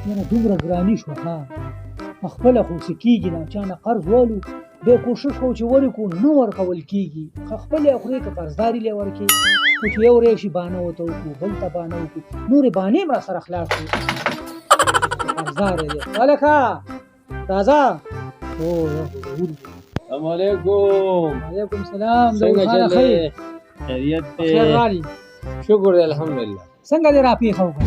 یاره دومره ګراني شوه ها خپله خو څه کېږي نه چا نه قرض والو بیا کوشش کوو چې ورکړو نه ورکول کېږي خپل یې خورې که قرضداري لی ورکړي خو چې یو ریشي بانه ورته وکړو بل ته بانه وکړو نورې بانې هم راسره خلاص کړو قرضدار یې دی هلکه راځه السلام علیکم. وعلیکم السلام. څنګه چل دی؟ خیریت دی؟ خیر راغلی. شکر دی الحمدلله. څنګه دې راپېښه وکړه؟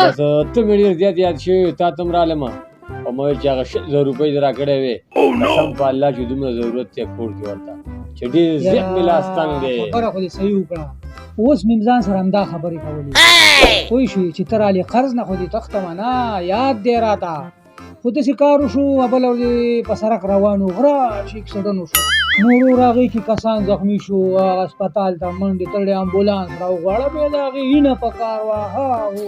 بس ته مې ډېر زیات یاد شوی تا ته م رالم او ما ویل چې هغه 100,000 روپۍ دې راکړی وې قسم په الله چې دومره ضرورت دی کور کې ورته چې ډېر زیات مې لاس تنګ دی. خبره خو دې صحیح وکړه اوس مې ځان سره همدا خبرې کولې پوه شوې چې ته رالې قرض نه خو دې تختمه نه یاد دی راته خو داسې کار وشو بله ورځ په سړک روان و غره چې اکسیډنټ وشو نو ورو هغې کې کسان زخمي شو هسپتال ته منډې تړې امبولانس راوغواړه بیا د هغې وینه په کار وه ها هو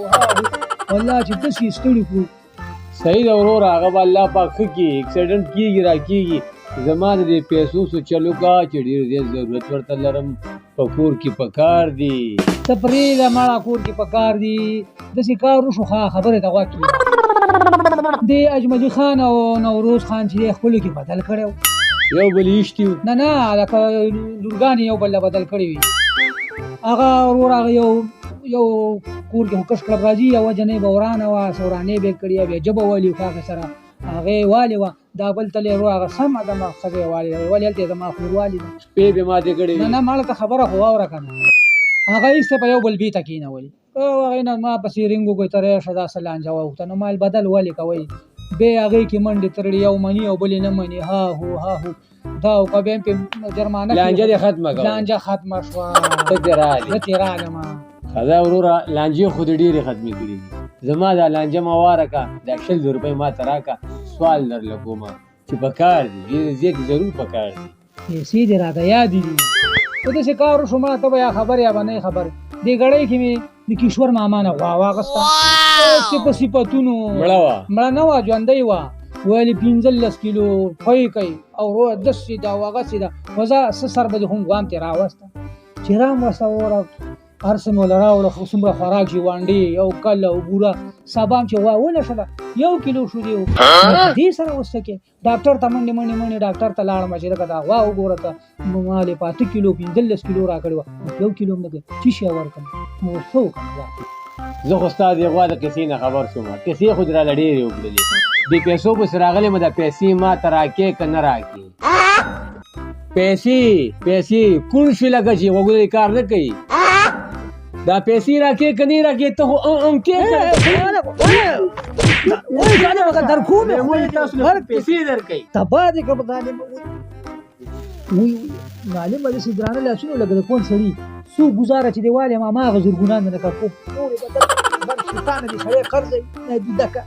والله چې داسې یې ستړي کړو صحیح ده ورور هغه به الله پاک ښه کړي اکسیډنټ کېږي را کېږي زما د دې پیسو سوچل وکړه چې ډېر زیات ضرورت ورته لرم په کور کې په کار دي ته پرېږده مړه کور کې په کار دي داسې کار وشو خبرې ته غوږ کړي د اجملي خان او نوروز خان چې دی خپلو کې بدل کړی و یو بل ایشتي و نه نه لکه لورګانې یو بل له بدل کړي وي هغه ورور هغه یو کور کې خو کش کړب راځي یوه جنۍ به ورانه وه ورانې به یې کړې بیا ژبه والي خو هغې سره هغې والې وه دا بل تلې ورو هغه سمه ده ښځه یې والې ولې هلته یې زما خور والي ده شپې به ماتې کړې نه نه ماړه ته خبره خو واوره که نه هغه ایسته په یو بل بې ته کېنولي هغې نه ما پسې رینګ وکړئ ته راشه داسې لانجه واوښته نو مال بدل ولې کوئ بیا هغې کې منډې ترړې یو مني او بلې نه مني ها هو دا وکړه بیا هم پې جرمانه لانجه دې ختمه کړه لانجه ختمه شوه ته دې رالې زه ترې رالمه ښځه وروره لانجې خو دې ډېرې ختمې کړي دي زما دا لانجه ما واره کړه دا 100,000 روپۍ ما ته راکړه سوال درله کومه چې په کار دي ډېر زیات ضرور په کار دي پیسې دې راته یادې دي خو داسې کار وشو مړه ته به یا خبر یا به نه خبر دې ګړۍ کې مې د کشور ماما نه غوا واخېسته په صفتونو مړه نه وه ژوندۍ وه ویلې 15 کیلو خوی کوي او داسې ده او هغسې ده خو زه څه سر به دې خو ګوام ترې راوسته چې راوسته وره هر څه مې وله راوړه خو څومره خوراک چې وانډې یو کل او بوره سبام چې وا ونښله 1 کیلو شولې و دې سره اوس څه کې ډاکټر ته منډې ډاکټر ته لاړم چې لکه دا غوا وګوره ته مالې په 8 کیلو 15 کیلو راکړې وه 1 کیلو هم نه کوي څه شی ورکړم نو څه وکړم زه خو ستا دې غوا د کیسې نه خبر شوم کیسې خو دې راله ډېرې وکړلې دې پیسو پسې راغلی مه دا پیسې ما ته راکې که نه راکې پیسې کوڼ شوې لکه چې غوږونه دې کار نه کوي دا پیسې راکې که نه راکې ته خو کې پیسې درکوي تباه دې که په ظالمه ظالمه داسې ګرانه لاسونه لکه د کون سړي څو ګزاره چې دی والې ما هغه زرګونان نه کړ خو نورې بدل شیطانه دې سړی قرضوي نه دي ډکه